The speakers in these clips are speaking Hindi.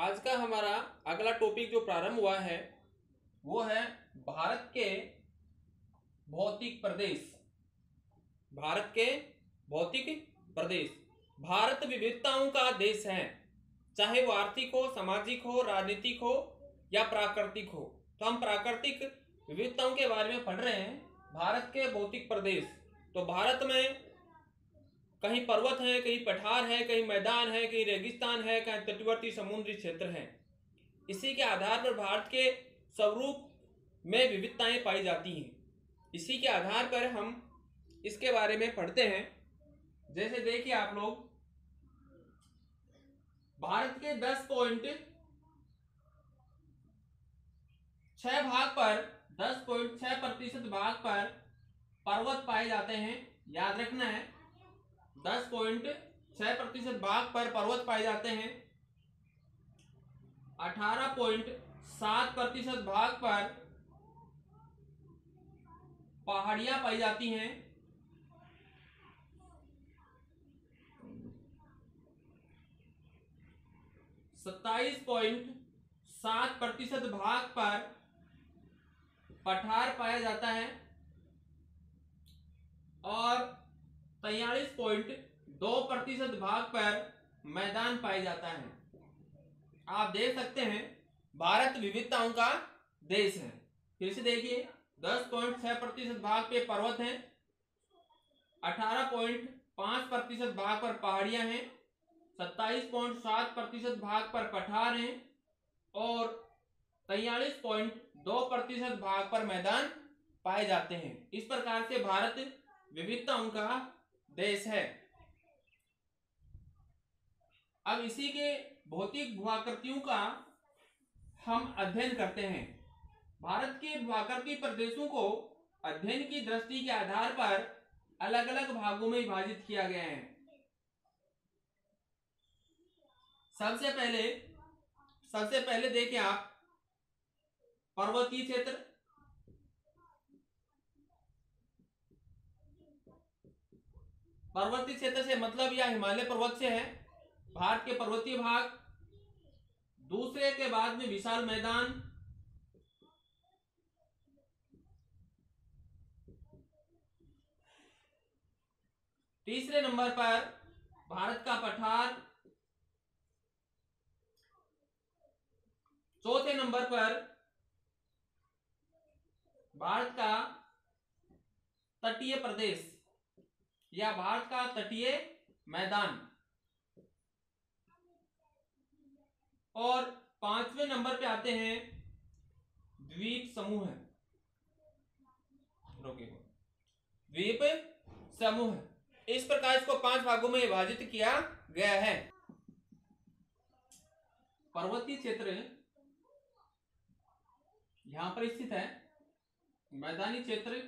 आज का हमारा अगला टॉपिक जो प्रारंभ हुआ है वो है भारत के भौतिक प्रदेश। भारत के भौतिक प्रदेश। भारत विविधताओं का देश है, चाहे वो आर्थिक हो, सामाजिक हो, राजनीतिक हो या प्राकृतिक हो। तो हम प्राकृतिक विविधताओं के बारे में पढ़ रहे हैं। भारत के भौतिक प्रदेश, तो भारत में कहीं पर्वत है, कहीं पठार है, कहीं मैदान है, कहीं रेगिस्तान है, कहीं तटवर्ती समुद्री क्षेत्र है। इसी के आधार पर भारत के स्वरूप में विविधताएं पाई जाती हैं। इसी के आधार पर हम इसके बारे में पढ़ते हैं। जैसे देखिए आप लोग, भारत के 10.6 भाग पर 10.6% भाग पर पर्वत पाए जाते हैं। याद रखना है, 10.6% भाग पर पर्वत पाए जाते हैं। 18.7% भाग पर पहाड़ियां पाई जाती हैं। 27.7% भाग पर पठार पाया जाता है और 43.2% भाग पर मैदान पाया जाता है। आप देख सकते हैं भारत विविधताओं का देश है। फिर से देखिए, 10.6% भाग पे पर्वत हैं, 18.5% भाग पर पहाड़ियां हैं, 27.7% भाग पर पठार हैं और 43.2% भाग पर मैदान पाए जाते हैं। इस प्रकार से भारत विविधताओं का देश है। अब इसी के भौतिक भूआकृतियों का हम अध्ययन करते हैं। भारत के भूआकृति प्रदेशों को अध्ययन की दृष्टि के आधार पर अलग अलग भागों में विभाजित किया गया है। सबसे पहले देखिए आप, पर्वतीय क्षेत्र। पर्वतीय क्षेत्र से मतलब या हिमालय पर्वत से है भारत के पर्वतीय भाग। दूसरे के बाद में विशाल मैदान, तीसरे नंबर पर भारत का पठार, चौथे नंबर पर भारत का तटीय प्रदेश या भारत का तटीय मैदान और पांचवें नंबर पे आते हैं द्वीप समूह। द्वीप समूह। इस प्रकार इसको 5 भागों में विभाजित किया गया है। पर्वतीय क्षेत्र यहां पर स्थित है, मैदानी क्षेत्र,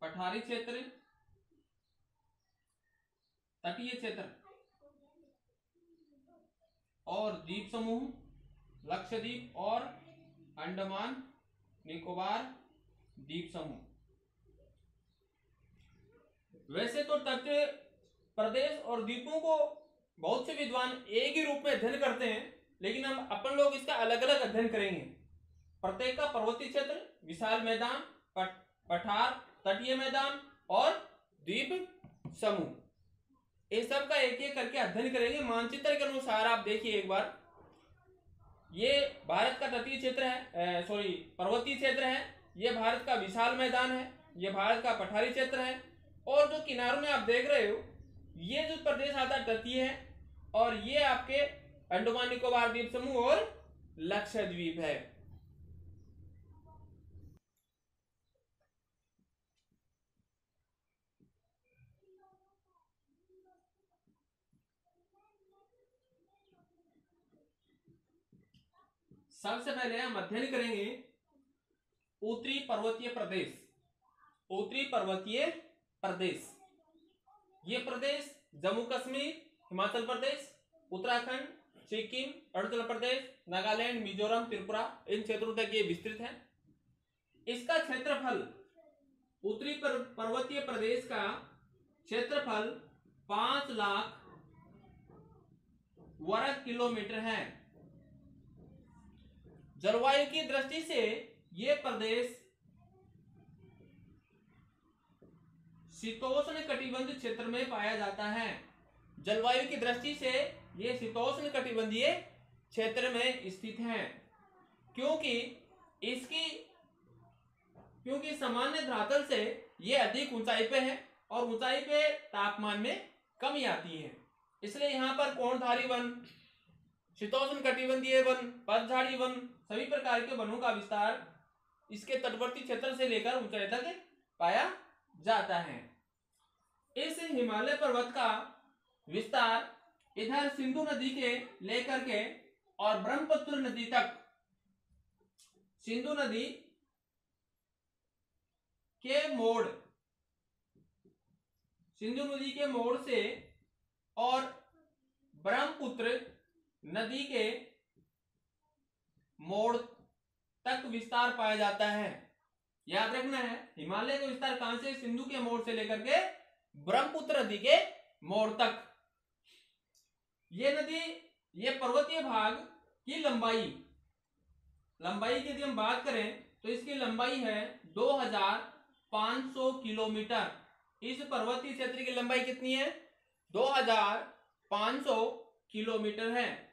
पठारी क्षेत्र, तटीय क्षेत्र और द्वीप समूह, लक्षद्वीप और अंडमान निकोबार द्वीप समूह। वैसे तो तटीय प्रदेश और द्वीपों को बहुत से विद्वान एक ही रूप में अध्ययन करते हैं, लेकिन हम अपन लोग इसका अलग अलग अध्ययन करेंगे। प्रत्येक का पर्वतीय क्षेत्र, विशाल मैदान, पठार, तटीय मैदान और द्वीप समूह, ये सब का एक एक करके अध्ययन करेंगे। मानचित्र के अनुसार आप देखिए एक बार, ये भारत का तटीय क्षेत्र है, पर्वतीय क्षेत्र है, ये भारत का विशाल मैदान है, ये भारत का पठारी क्षेत्र है और जो किनारों में आप देख रहे हो ये जो प्रदेश आता है तटीय है और ये आपके अंडमान निकोबार द्वीप समूह और लक्षद्वीप है। सबसे पहले हम अध्ययन करेंगे उत्तरी पर्वतीय प्रदेश। उत्तरी पर्वतीय प्रदेश, ये प्रदेश जम्मू कश्मीर, हिमाचल प्रदेश, उत्तराखंड, सिक्किम, अरुणाचल प्रदेश, नागालैंड, मिजोरम, त्रिपुरा, इन क्षेत्रों तक ये विस्तृत है। इसका क्षेत्रफल, उत्तरी पर्वतीय प्रदेश का क्षेत्रफल वर्ग किलोमीटर है। जलवायु की दृष्टि से ये प्रदेश शीतोष्ण कटिबंधीय क्षेत्र में पाया जाता है। जलवायु की दृष्टि से ये शीतोष्ण कटिबंधीय क्षेत्र में स्थित है, क्योंकि सामान्य धरातल से ये अधिक ऊंचाई पे है और ऊंचाई पे तापमान में कमी आती है, इसलिए यहाँ पर कोणधारी वन, शीतोष्ण कटिबंधीय वन, पतझाड़ी वन, सभी प्रकार के वनों का विस्तार इसके तटवर्ती क्षेत्र से लेकर ऊंचाई तक पाया जाता है। इस हिमालय पर्वत का विस्तार इधर सिंधु नदी के लेकर के और ब्रह्मपुत्र नदी तक, सिंधु नदी के मोड़ से और ब्रह्मपुत्र नदी के मोड़ तक विस्तार पाया जाता है। याद रखना है, हिमालय का विस्तार कहां से? सिंधु के मोड़ से लेकर के ब्रह्मपुत्र नदी के मोड़ तक। ये पर्वतीय भाग की लंबाई की यदि हम बात करें तो इसकी लंबाई है 2500 किलोमीटर। इस पर्वतीय क्षेत्र की लंबाई कितनी है? 2500 किलोमीटर है।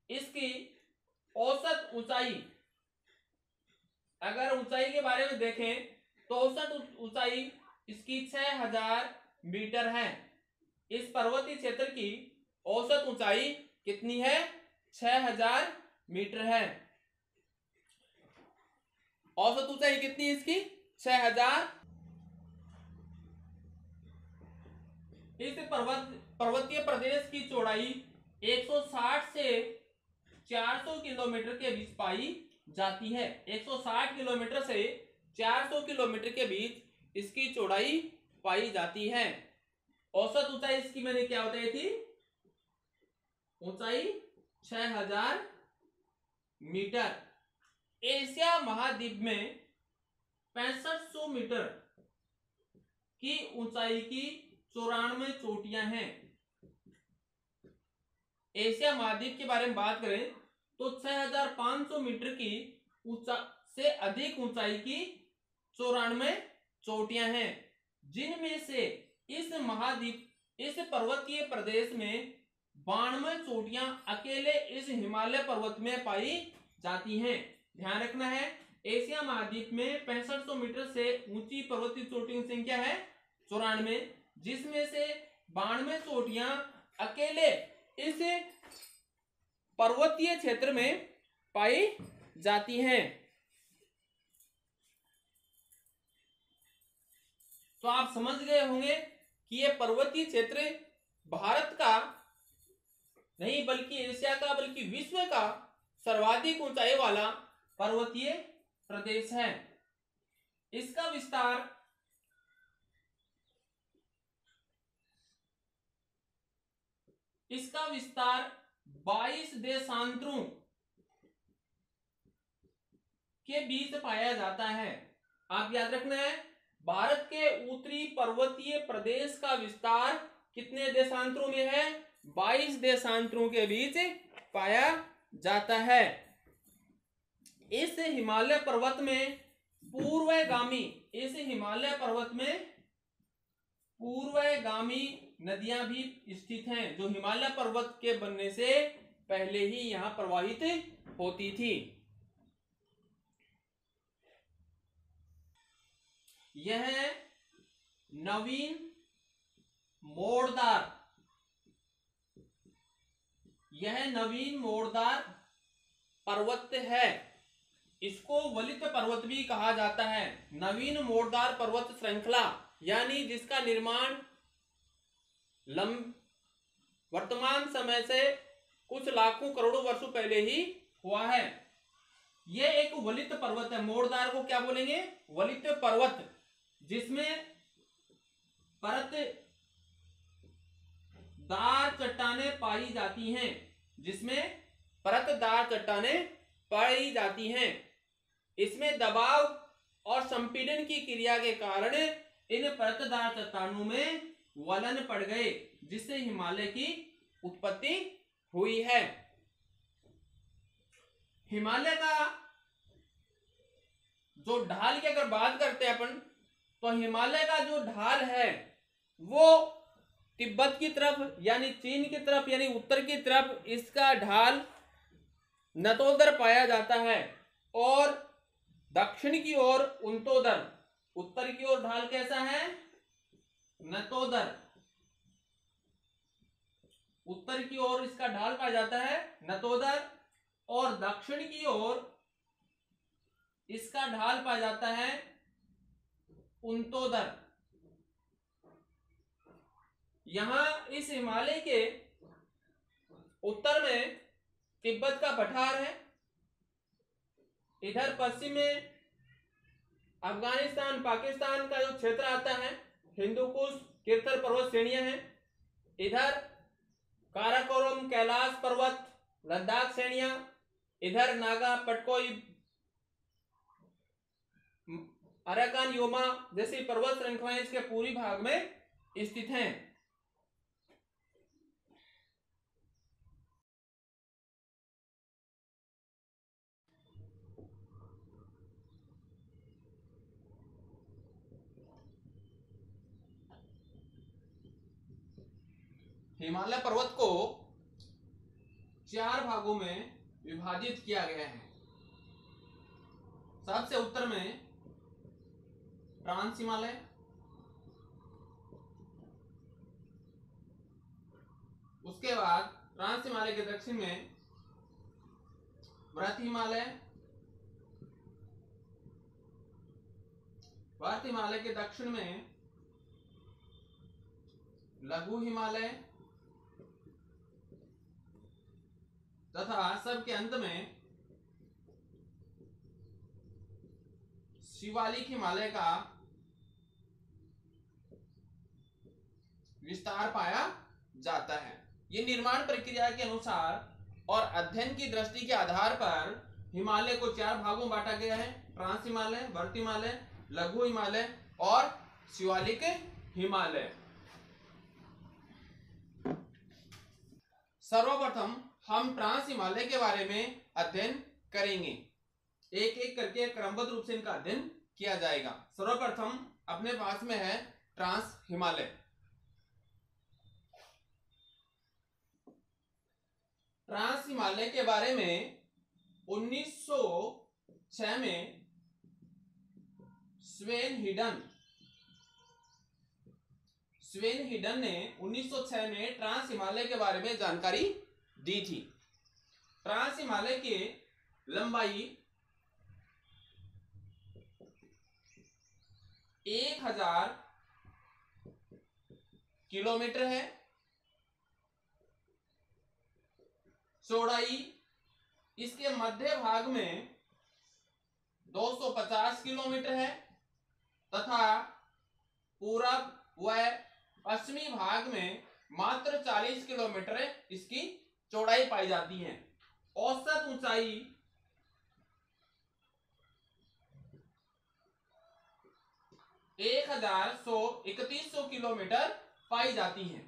इसकी औसत ऊंचाई, अगर ऊंचाई के बारे में देखें तो औसत ऊंचाई इसकी 6000 मीटर है। इस पर्वतीय क्षेत्र की औसत ऊंचाई कितनी है? 6000 मीटर है। औसत ऊंचाई कितनी है इसकी? 6000। इस पर्वतीय प्रदेश की चौड़ाई 160 से 400 किलोमीटर के बीच पाई जाती है। 160 किलोमीटर से 400 किलोमीटर के बीच इसकी चौड़ाई पाई जाती है। औसत ऊंचाई इसकी मैंने क्या बताई थी? ऊंचाई 6000 मीटर। एशिया महाद्वीप में 6500 मीटर की ऊंचाई की 94 चोटियां हैं। एशिया महाद्वीप के बारे में बात करें तो 6500 मीटर की से अधिक ऊंचाई की 94 चोटियां हैं, जिनमें से इस पर्वतीय प्रदेश में 92 चोटियां अकेले इस हिमालय पर्वत में पाई जाती हैं। ध्यान रखना है, एशिया महाद्वीप में 6500 मीटर से ऊंची पर्वतीय चोटियों की संख्या है 94, जिसमें से 92 चोटियां अकेले इस पर्वतीय क्षेत्र में पाई जाती हैं। तो आप समझ गए होंगे कि यह पर्वतीय क्षेत्र भारत का नहीं बल्कि एशिया का बल्कि विश्व का सर्वाधिक ऊंचाई वाला पर्वतीय प्रदेश है। इसका विस्तार इसका विस्तार 22 देशांतरों के बीच पाया जाता है। आप याद रखना है, भारत के उत्तरी पर्वतीय प्रदेश का विस्तार कितने देशांतरों में है? 22 देशांतरों के बीच पाया जाता है। इस हिमालय पर्वत में पूर्वगामी नदियां भी स्थित हैं, जो हिमालय पर्वत के बनने से पहले ही यहां प्रवाहित होती थी। यह नवीन मोड़दार पर्वत है। इसको वलित पर्वत भी कहा जाता है। नवीन मोड़दार पर्वत श्रृंखला यानी जिसका निर्माण वर्तमान समय से कुछ लाखों करोड़ों वर्षों पहले ही हुआ है। यह एक वलित पर्वत है। मोड़दार को क्या बोलेंगे? वलित पर्वत, जिसमें परतदार चट्टानें पाई जाती हैं, इसमें दबाव और संपीड़न की क्रिया के कारण इन परतदार चट्टानों में वलन पड़ गए, जिससे हिमालय की उत्पत्ति हुई है। हिमालय का जो ढाल की अगर बात करते हैं अपन, तो हिमालय का जो ढाल है वो तिब्बत की तरफ यानी चीन की तरफ यानी उत्तर की तरफ इसका ढाल नतोदर पाया जाता है, और दक्षिण की ओर उन्तोदर। उत्तर की ओर ढाल कैसा है? नतोदर। उत्तर की ओर इसका ढाल पाया जाता है नतोदर, और दक्षिण की ओर इसका ढाल पाया जाता है उन्तोदर। यहां इस हिमालय के उत्तर में तिब्बत का पठार है, इधर पश्चिम में अफगानिस्तान पाकिस्तान का जो क्षेत्र आता है, हिंदुकुश कीर्तर पर्वत श्रेणियां हैं, इधर काराकोरम कैलाश पर्वत लद्दाख श्रेणियां, इधर नागा पटकोई अराकान योमा जैसी पर्वत श्रृंखलाएं इसके पूर्वी भाग में स्थित हैं। हिमालय पर्वत को 4 भागों में विभाजित किया गया है। सबसे उत्तर में ट्रांस हिमालय, उसके बाद ट्रांस हिमालय के दक्षिण में व्रत हिमालय, व्रत हिमालय के दक्षिण में लघु हिमालय, तथा सबके अंत में शिवालिक हिमालय का विस्तार पाया जाता है। ये निर्माण प्रक्रिया के अनुसार और अध्ययन की दृष्टि के आधार पर हिमालय को 4 भागों में बांटा गया है: ट्रांस हिमालय, व्रत हिमालय, लघु हिमालय और शिवालिक हिमालय। सर्वप्रथम हम ट्रांस हिमालय के बारे में अध्ययन करेंगे। एक एक करके क्रमबद्ध रूप से इनका अध्ययन किया जाएगा। सर्वप्रथम अपने पास में है ट्रांस हिमालय। ट्रांस हिमालय के बारे में 1906 में स्वेन हिडन ने 1906 में ट्रांस हिमालय के बारे में जानकारी दी थी। ट्रांस हिमालय की लंबाई 1000 किलोमीटर है, चौड़ाई इसके मध्य भाग में 250 किलोमीटर है, तथा पूरब व पश्चिमी भाग में मात्र 40 किलोमीटर इसकी चौड़ाई पाई जाती है। औसत ऊंचाई 3100 किलोमीटर पाई जाती है।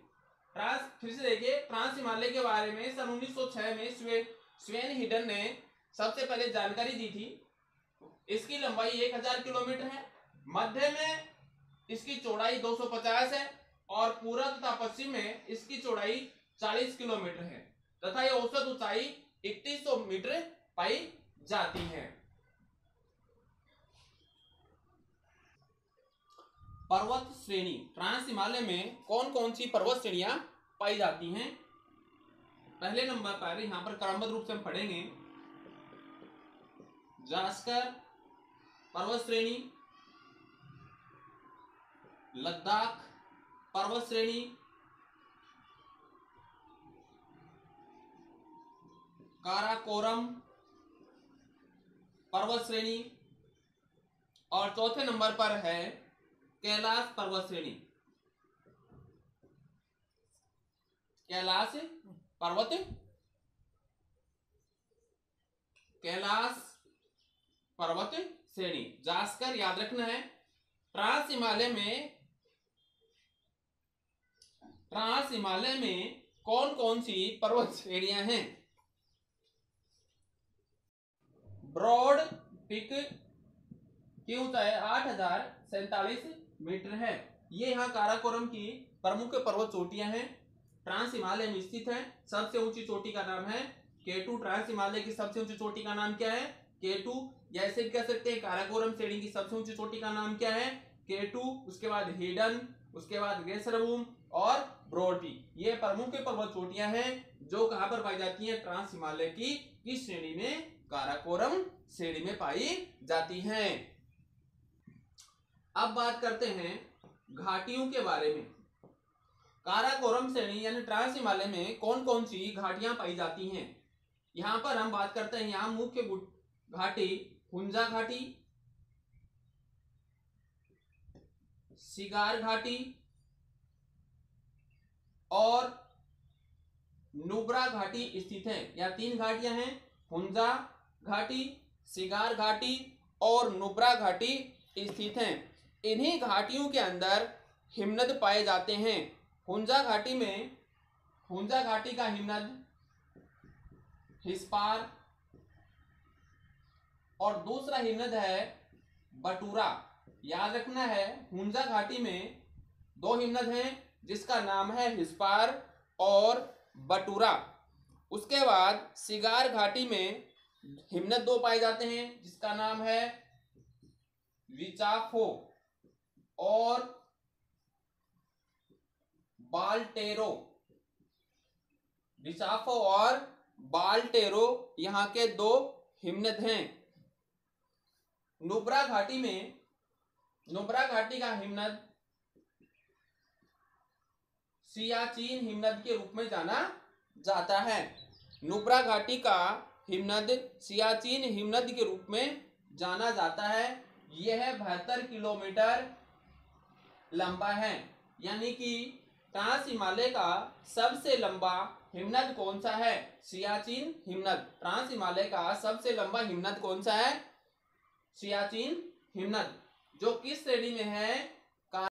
फिर से देखिए, ट्रांस हिमालय के बारे में सन 1906 में स्वेन हिडन ने सबसे पहले जानकारी दी थी। इसकी लंबाई 1000 किलोमीटर है, मध्य में इसकी चौड़ाई 250 है और पूर्व तथा पश्चिम में इसकी चौड़ाई 40 किलोमीटर है, तथा यह औसत ऊंचाई 3100 मीटर पाई जाती है। पर्वत श्रेणी ट्रांस हिमालय में कौन कौन सी पर्वत श्रेणियां पाई जाती हैं? पहले नंबर पर यहां पर क्रमबद्ध रूप से हम पढ़ेंगे। जास्कर पर्वत श्रेणी, लद्दाख पर्वत श्रेणी, काराकोरम पर्वत श्रेणी, और चौथे नंबर पर है कैलाश पर्वत श्रेणी। कैलाश पर्वत श्रेणी जास्कर याद रखना है। ट्रांस हिमालय में कौन कौन सी पर्वत श्रेणियां हैं? ब्रॉड पीक की ऊंचाई 8,047 मीटर है। ये यहाँ काराकोरम की प्रमुख पर्वत चोटियां हैं, ट्रांस हिमालय में स्थित है। सबसे ऊंची चोटी का नाम है K2। ट्रांस हिमालय की सबसे ऊंची चोटी का नाम क्या है? K2। जैसे कह सकते हैं काराकोरम श्रेणी की सबसे ऊंची चोटी का नाम क्या है? K2। उसके बाद हिडन, उसके बाद गेसरबूम और ब्रॉड पीक। ये प्रमुख पर्वत चोटियां हैं जो कहां पर पाई जाती हैं? ट्रांस हिमालय की किस श्रेणी में? काराकोरम श्रेणी में पाई जाती हैं। अब बात करते हैं घाटियों के बारे में। काराकोरम श्रेणी यानी ट्रांस हिमालय में कौन कौन सी घाटियां पाई जाती हैं? यहां पर हम बात करते हैं, यहां मुख्य घाटी हुंजा घाटी, सिगार घाटी और नुब्रा घाटी स्थित है। यह 3 घाटियां हैं, हुंजा घाटी, सिगार घाटी और नुब्रा घाटी स्थित हैं। इन्हीं घाटियों के अंदर हिमनद पाए जाते हैं। हुंजा घाटी का हिमनद हिस्पार और दूसरा हिमनद है बटूरा। याद रखना है, हुंजा घाटी में 2 हिमनद हैं जिसका नाम है हिस्पार और बटूरा। उसके बाद सिगार घाटी में हिमनद 2 पाए जाते हैं जिसका नाम है विचाफो और बाल्टेरो। विचाफो और बाल्टेरो यहाँ के 2 हिमनद हैं। नुब्रा घाटी का हिमनद सियाचिन हिमनद के रूप में जाना जाता है। नुब्रा घाटी का हिमनद सियाचिन हिमनद के रूप में जाना जाता है। यह 72 किलोमीटर लंबा है। यानी कि ट्रांस हिमालय का सबसे लंबा हिमनद कौन सा है? सियाचिन हिमनद। ट्रांस हिमालय का सबसे लंबा हिमनद कौन सा है? सियाचिन हिमनद, जो किस श्रेणी में है?